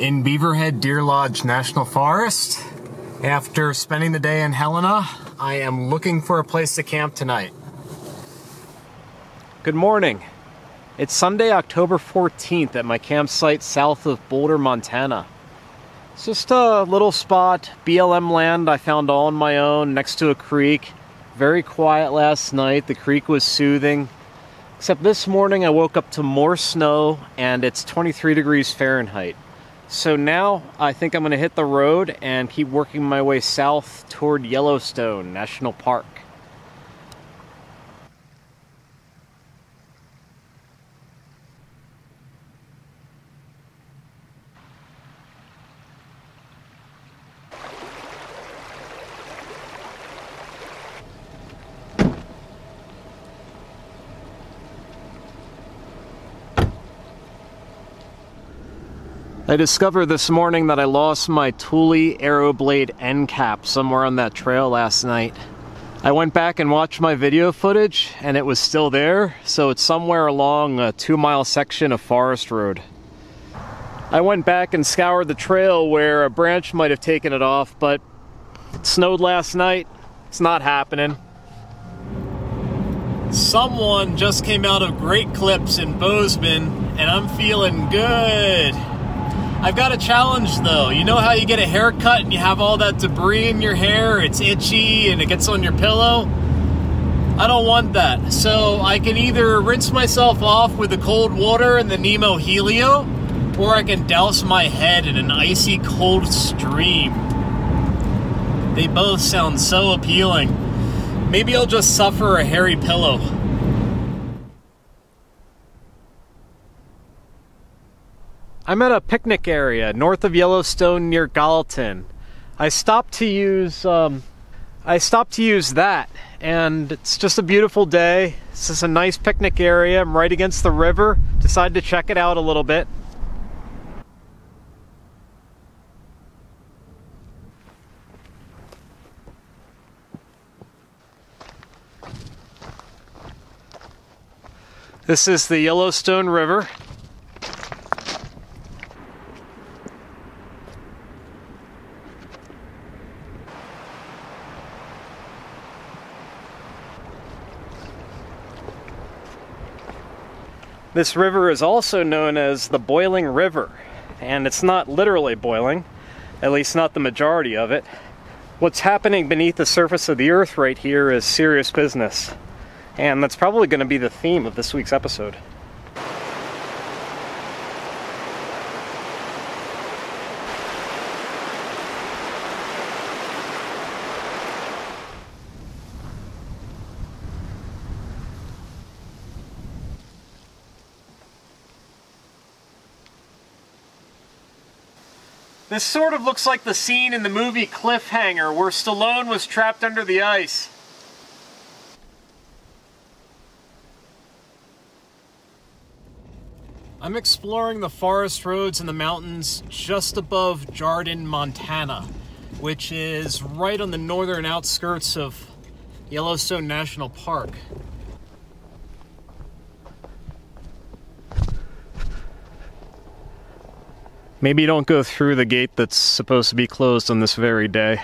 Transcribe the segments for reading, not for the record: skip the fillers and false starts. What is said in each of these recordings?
in Beaverhead Deer Lodge National Forest. After spending the day in Helena, I am looking for a place to camp tonight. Good morning. It's Sunday, October 14th at my campsite south of Boulder, Montana. It's just a little spot, BLM land I found all on my own next to a creek. Very quiet last night. The creek was soothing. Except this morning I woke up to more snow and it's 23 degrees Fahrenheit. So now I think I'm going to hit the road and keep working my way south toward Yellowstone National Park. I discovered this morning that I lost my Thule Aeroblade end cap somewhere on that trail last night. I went back and watched my video footage and it was still there, so it's somewhere along a 2-mile section of forest road. I went back and scoured the trail where a branch might have taken it off, but it snowed last night. It's not happening. Someone just came out of Great Clips in Bozeman and I'm feeling good. I've got a challenge though. You know how you get a haircut and you have all that debris in your hair, it's itchy and it gets on your pillow? I don't want that. So I can either rinse myself off with the cold water and the Nemo Helio, or I can douse my head in an icy cold stream. They both sound so appealing. Maybe I'll just suffer a hairy pillow. I'm at a picnic area north of Yellowstone near Gallatin. I stopped to use that, and it's just a beautiful day. It's just a nice picnic area. I'm right against the river. Decided to check it out a little bit. This is the Yellowstone River. This river is also known as the Boiling River, and it's not literally boiling, at least not the majority of it. What's happening beneath the surface of the earth right here is serious business, and that's probably going to be the theme of this week's episode. This sort of looks like the scene in the movie Cliffhanger where Stallone was trapped under the ice. I'm exploring the forest roads in the mountains just above Churning, Montana, which is right on the northern outskirts of Yellowstone National Park. Maybe don't go through the gate that's supposed to be closed on this very day.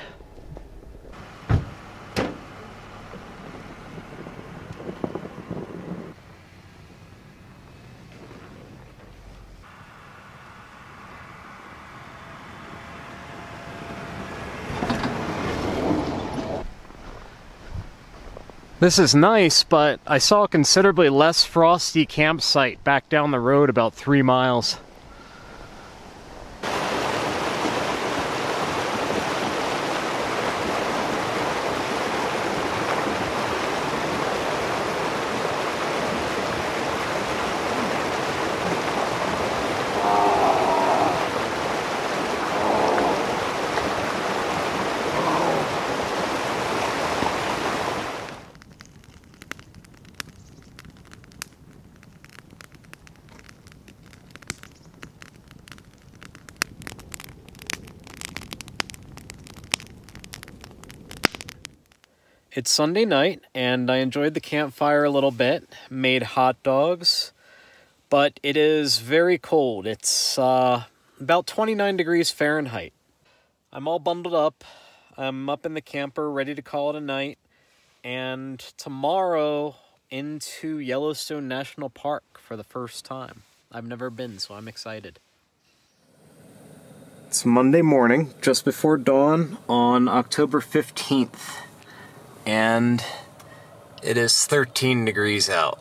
This is nice, but I saw a considerably less frosty campsite back down the road about 3 miles. It's Sunday night, and I enjoyed the campfire a little bit, made hot dogs, but it is very cold. It's About 29 degrees Fahrenheit. I'm all bundled up. I'm up in the camper, ready to call it a night. And tomorrow, into Yellowstone National Park for the first time. I've never been, so I'm excited. It's Monday morning, just before dawn on October 15th. And it is 13 degrees out.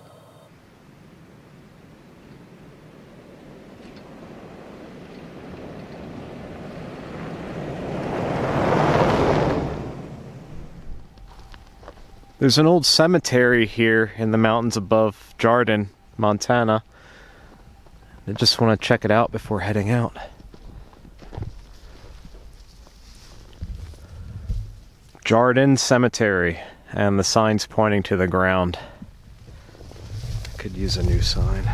There's an old cemetery here in the mountains above Churning, Montana. I just want to check it out before heading out. Churning Cemetery, and the sign's pointing to the ground. Could use a new sign.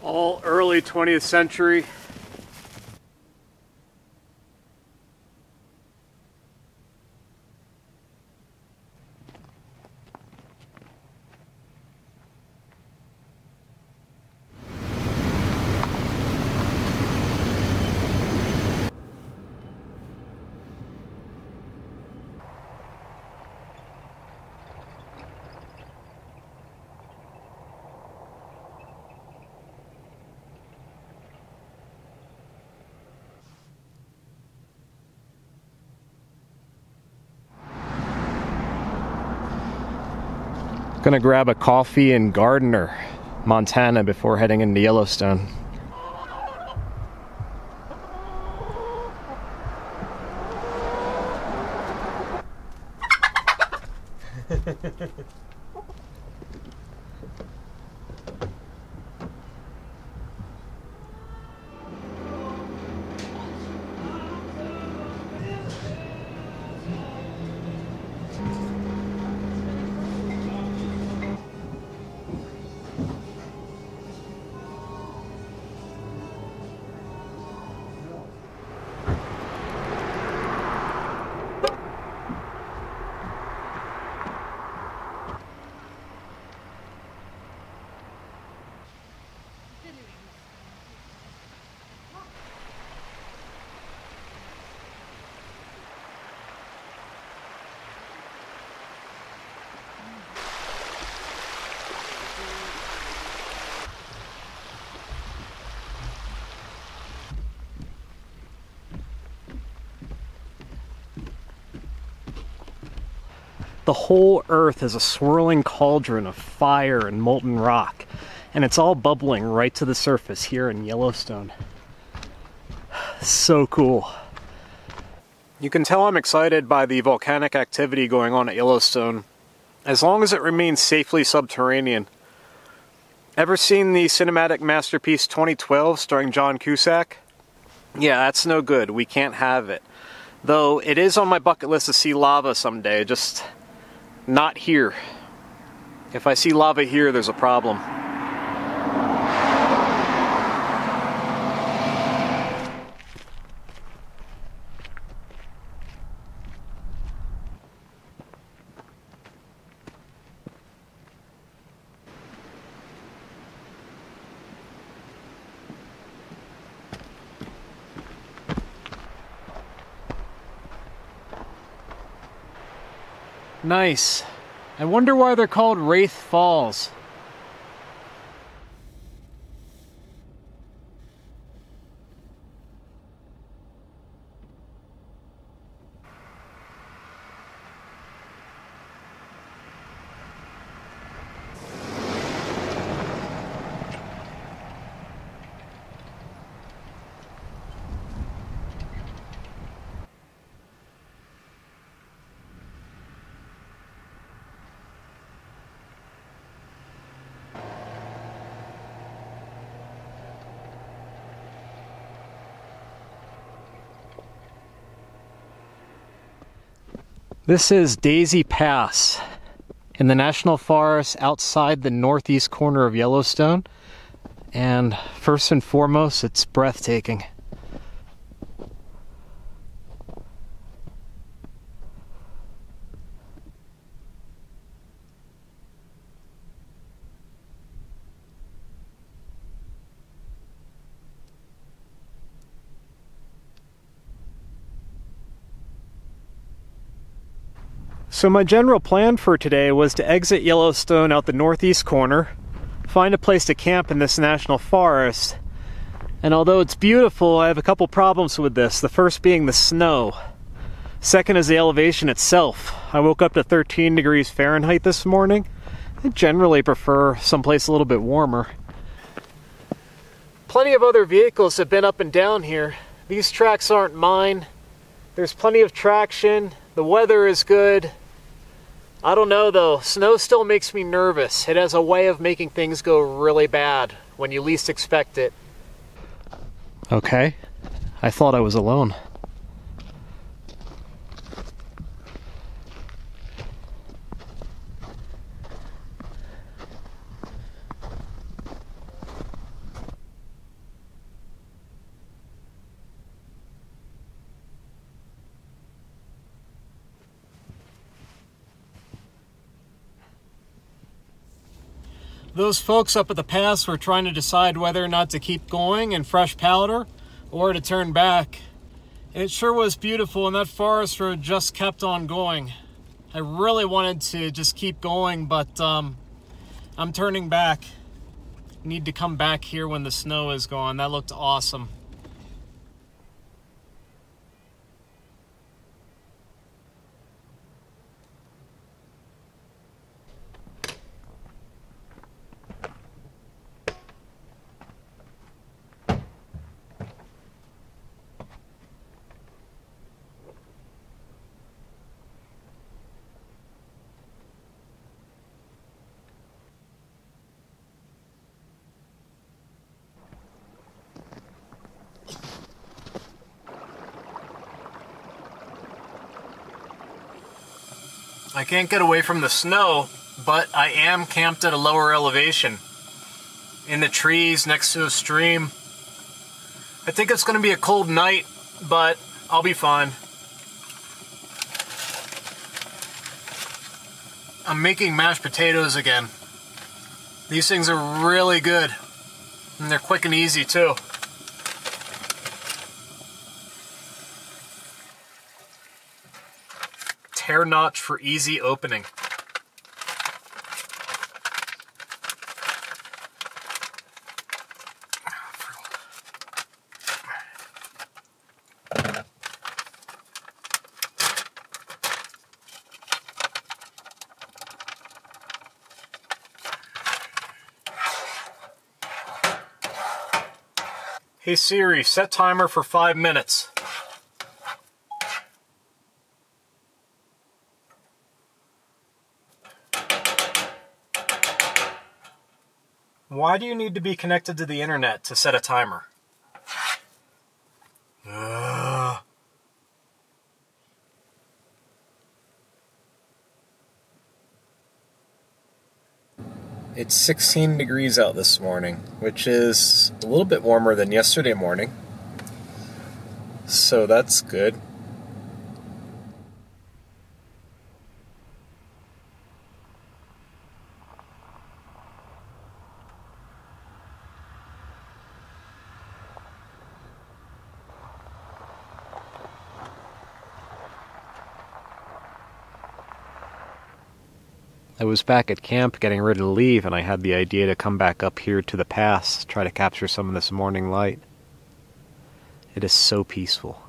All early 20th century. Gonna grab a coffee in Gardner, Montana before heading into Yellowstone. The whole earth is a swirling cauldron of fire and molten rock, and it's all bubbling right to the surface here in Yellowstone. So cool. You can tell I'm excited by the volcanic activity going on at Yellowstone, as long as it remains safely subterranean. Ever seen the cinematic masterpiece 2012 starring John Cusack? Yeah, that's no good. We can't have it. Though it is on my bucket list to see lava someday, just not here. If I see lava here, there's a problem. Nice. I wonder why they're called Wraith Falls. This is Daisy Pass in the National Forest outside the northeast corner of Yellowstone. And first and foremost, it's breathtaking. So my general plan for today was to exit Yellowstone out the northeast corner, find a place to camp in this national forest, and although it's beautiful, I have a couple problems with this. The first being the snow. Second is the elevation itself. I woke up to 13 degrees Fahrenheit this morning. I generally prefer someplace a little bit warmer. Plenty of other vehicles have been up and down here. These tracks aren't mine. There's plenty of traction. The weather is good. I don't know though, snow still makes me nervous. It has a way of making things go really bad when you least expect it. Okay, I thought I was alone. Those folks up at the pass were trying to decide whether or not to keep going in fresh powder or to turn back. It sure was beautiful, and that forest road just kept on going. I really wanted to just keep going, but I'm turning back. Need to come back here when the snow is gone. That looked awesome. I can't get away from the snow, but I am camped at a lower elevation, in the trees next to a stream. I think it's going to be a cold night, but I'll be fine. I'm making mashed potatoes again. These things are really good, and they're quick and easy too. Hair notch for easy opening. Hey Siri, set timer for 5 minutes. Why do you need to be connected to the internet to set a timer? It's 16 degrees out this morning, which is a little bit warmer than yesterday morning. So that's good. I was back at camp getting ready to leave, and I had the idea to come back up here to the pass, try to capture some of this morning light. It is so peaceful.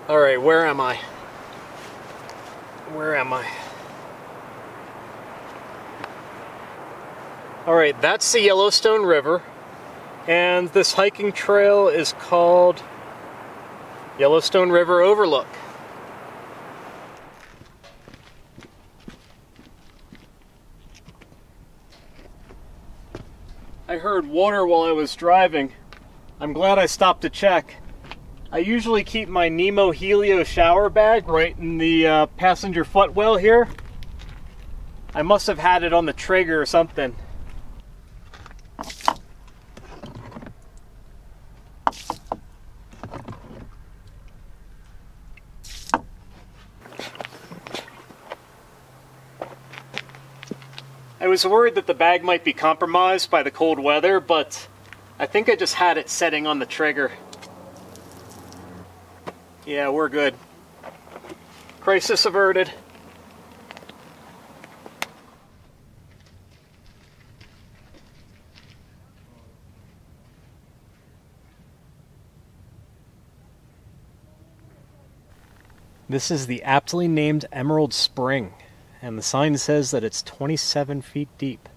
All right, where am I? Where am I? All right, that's the Yellowstone River, and this hiking trail is called Yellowstone River Overlook. I heard water while I was driving. I'm glad I stopped to check. I usually keep my Nemo Helio shower bag right in the passenger footwell here. I must have had it on the trigger or something. I was worried that the bag might be compromised by the cold weather, but I think I just had it setting on the trigger. Yeah, we're good. Crisis averted. This is the aptly named Emerald Spring, and the sign says that it's 27 feet deep.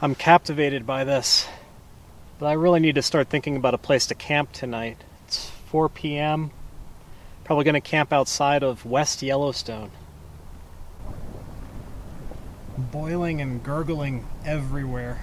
I'm captivated by this, but I really need to start thinking about a place to camp tonight. It's 4 p.m. Probably going to camp outside of West Yellowstone. Boiling and gurgling everywhere.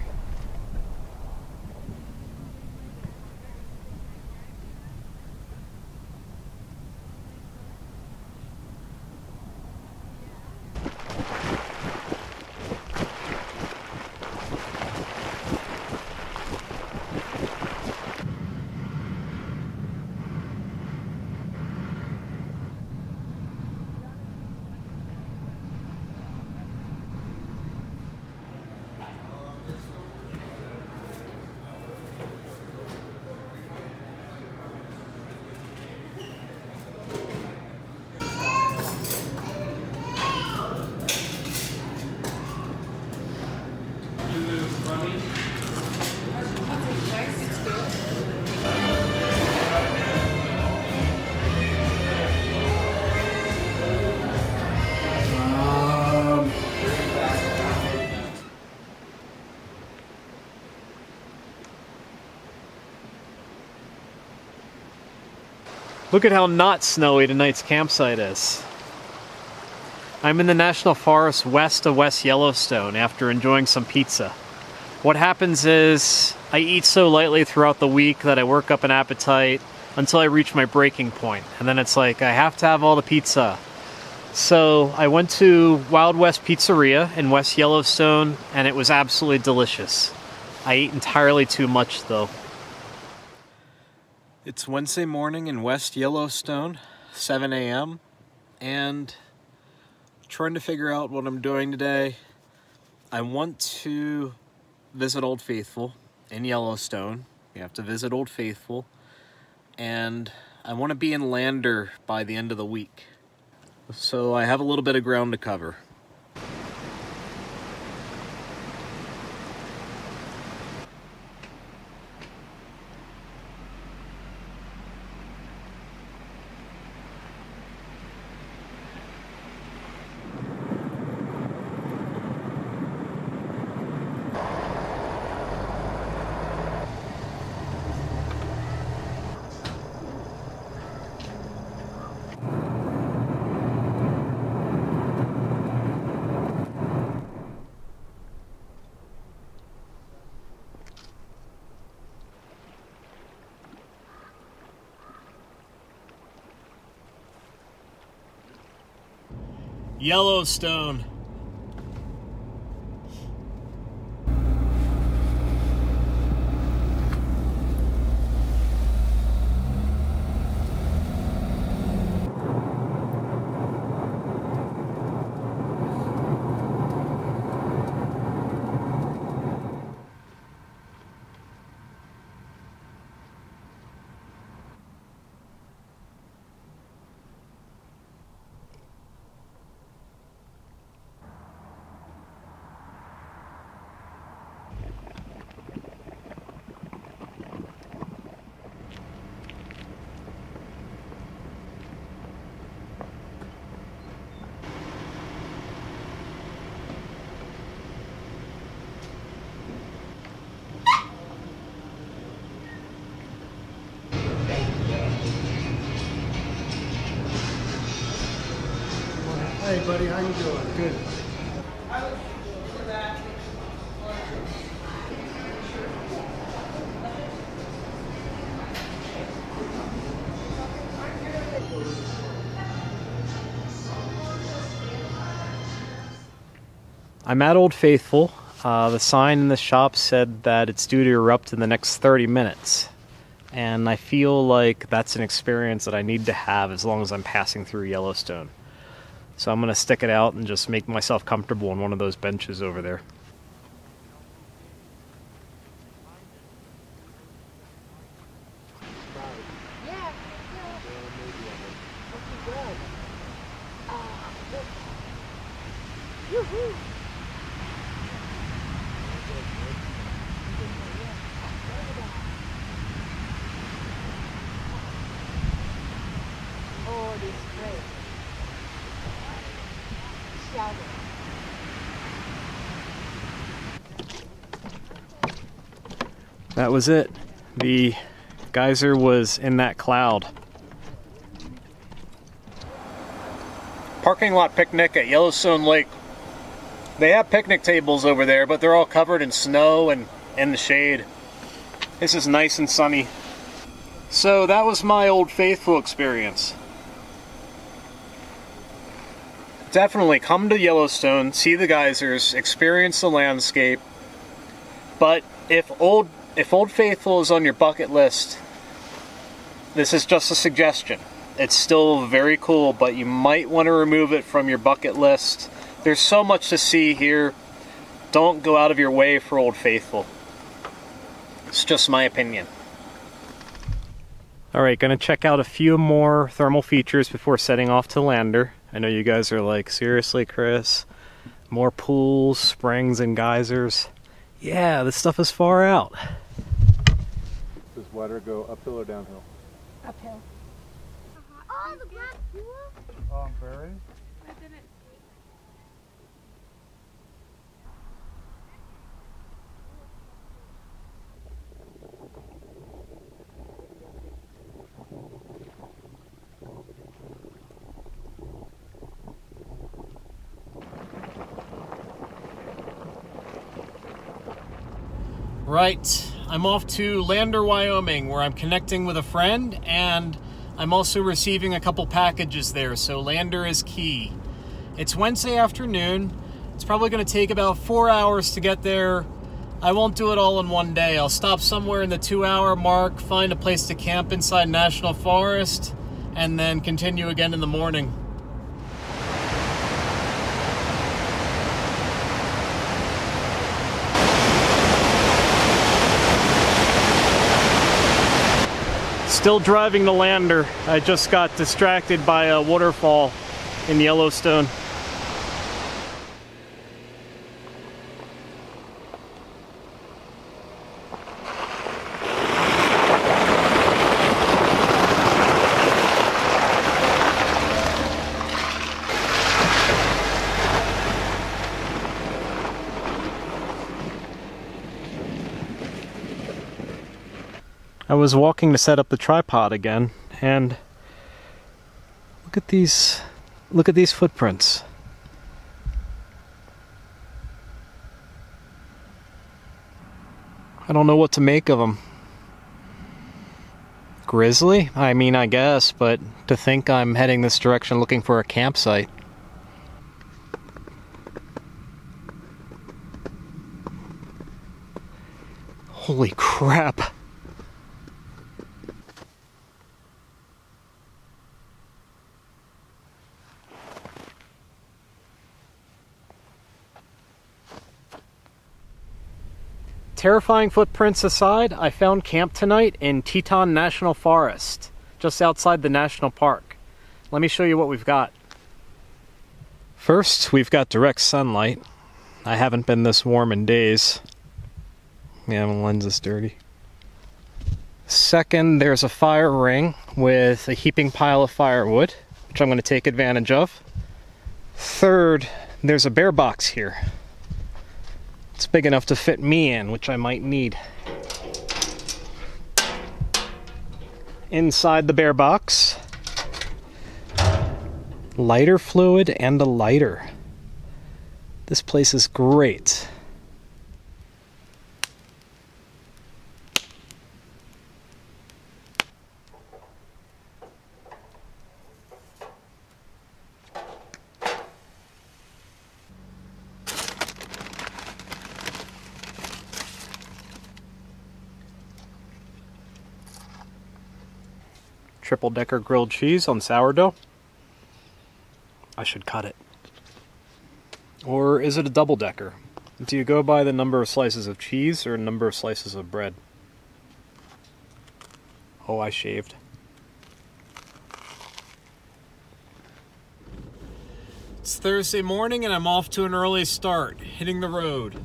Look at how not snowy tonight's campsite is. I'm in the National Forest west of West Yellowstone after enjoying some pizza. What happens is I eat so lightly throughout the week that I work up an appetite until I reach my breaking point. And then it's like, I have to have all the pizza. So I went to Wild West Pizzeria in West Yellowstone, and it was absolutely delicious. I ate entirely too much though. It's Wednesday morning in West Yellowstone, 7 a.m., and trying to figure out what I'm doing today. I want to visit Old Faithful in Yellowstone. We have to visit Old Faithful, and I want to be in Lander by the end of the week. So I have a little bit of ground to cover. Yellowstone. Hey buddy, how you doing? Good. I'm at Old Faithful. The sign in the shop said that it's due to erupt in the next 30 minutes. And I feel like that's an experience that I need to have as long as I'm passing through Yellowstone. So I'm going to stick it out and just make myself comfortable on one of those benches over there. Oh, this is great. That was it. The geyser was in that cloud. Parking lot picnic at Yellowstone Lake. They have picnic tables over there, but they're all covered in snow and in the shade. This is nice and sunny. So that was my Old Faithful experience. Definitely come to Yellowstone, see the geysers, experience the landscape. But if Old Faithful is on your bucket list, this is just a suggestion. It's still very cool, but you might want to remove it from your bucket list. There's so much to see here. Don't go out of your way for Old Faithful. It's just my opinion. Alright, gonna check out a few more thermal features before setting off to Lander. I know you guys are like, seriously, Chris? More pools, springs, and geysers? Yeah, this stuff is far out. Does water go uphill or downhill? Uphill. Oh, the black pool? Very. I didn't. Right, I'm off to Lander, Wyoming, where I'm connecting with a friend, and I'm also receiving a couple packages there, so Lander is key. It's Wednesday afternoon. It's probably going to take about 4 hours to get there. I won't do it all in one day. I'll stop somewhere in the 2-hour mark, find a place to camp inside National Forest, and then continue again in the morning. Still driving to Lander. I just got distracted by a waterfall in Yellowstone. I was walking to set up the tripod again, and look at these footprints. I don't know what to make of them. Grizzly? I mean, I guess, but to think I'm heading this direction looking for a campsite. Holy crap. Terrifying footprints aside, I found camp tonight in Teton National Forest, just outside the national park. Let me show you what we've got. First, we've got direct sunlight. I haven't been this warm in days. Yeah, my lens is dirty. Second, there's a fire ring with a heaping pile of firewood, which I'm going to take advantage of. Third, there's a bear box here. It's big enough to fit me in, which I might need. Inside the bear box, lighter fluid and a lighter. This place is great. Triple-decker grilled cheese on sourdough. I should cut it. Or is it a double-decker? Do you go by the number of slices of cheese or number of slices of bread? Oh, I shaved. It's Thursday morning and I'm off to an early start, hitting the road.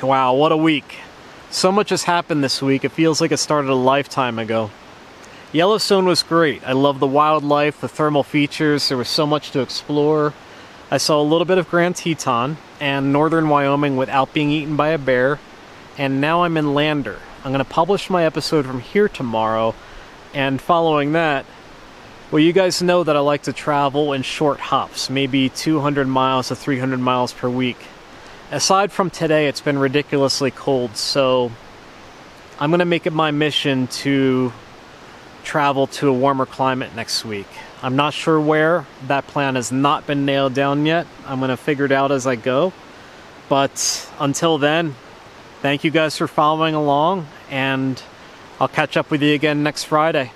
Wow, what a week. So much has happened this week, it feels like it started a lifetime ago. Yellowstone was great. I love the wildlife, the thermal features, there was so much to explore. I saw a little bit of Grand Teton and northern Wyoming without being eaten by a bear, and now I'm in Lander. I'm going to publish my episode from here tomorrow, and following that, well, you guys know that I like to travel in short hops, maybe 200 miles to 300 miles per week. Aside from today, it's been ridiculously cold, so I'm going to make it my mission to travel to a warmer climate next week. I'm not sure where. That plan has not been nailed down yet. I'm going to figure it out as I go. But until then, thank you guys for following along, and I'll catch up with you again next Friday.